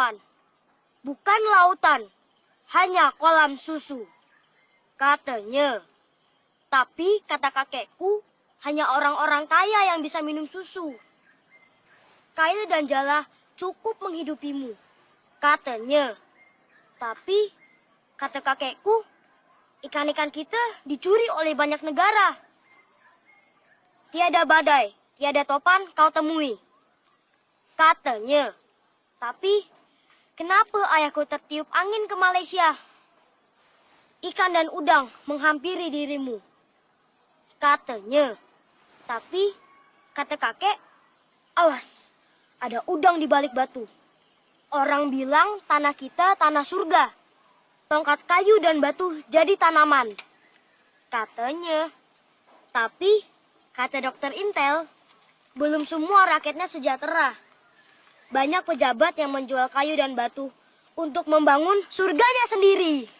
Lukman. Bukan lautan, hanya kolam susu. Katanya. Tapi kata kakekku, hanya orang-orang kaya yang bisa minum susu. Kail dan jala cukup menghidupimu. Katanya. Tapi kata kakekku, ikan-ikan kita dicuri oleh banyak negara. Tiada badai, tiada topan kau temui. Katanya. Tapi kenapa ayahku tertiup angin ke Malaysia? Ikan dan udang menghampiri dirimu. Katanya. Tapi kata kakek, awas, ada udang di balik batu. Orang bilang tanah kita tanah surga. Tongkat kayu dan batu jadi tanaman. Katanya. Tapi kata dokter Intel, belum semua rakyatnya sejahtera. Banyak pejabat yang menjual kayu dan batu untuk membangun surganya sendiri.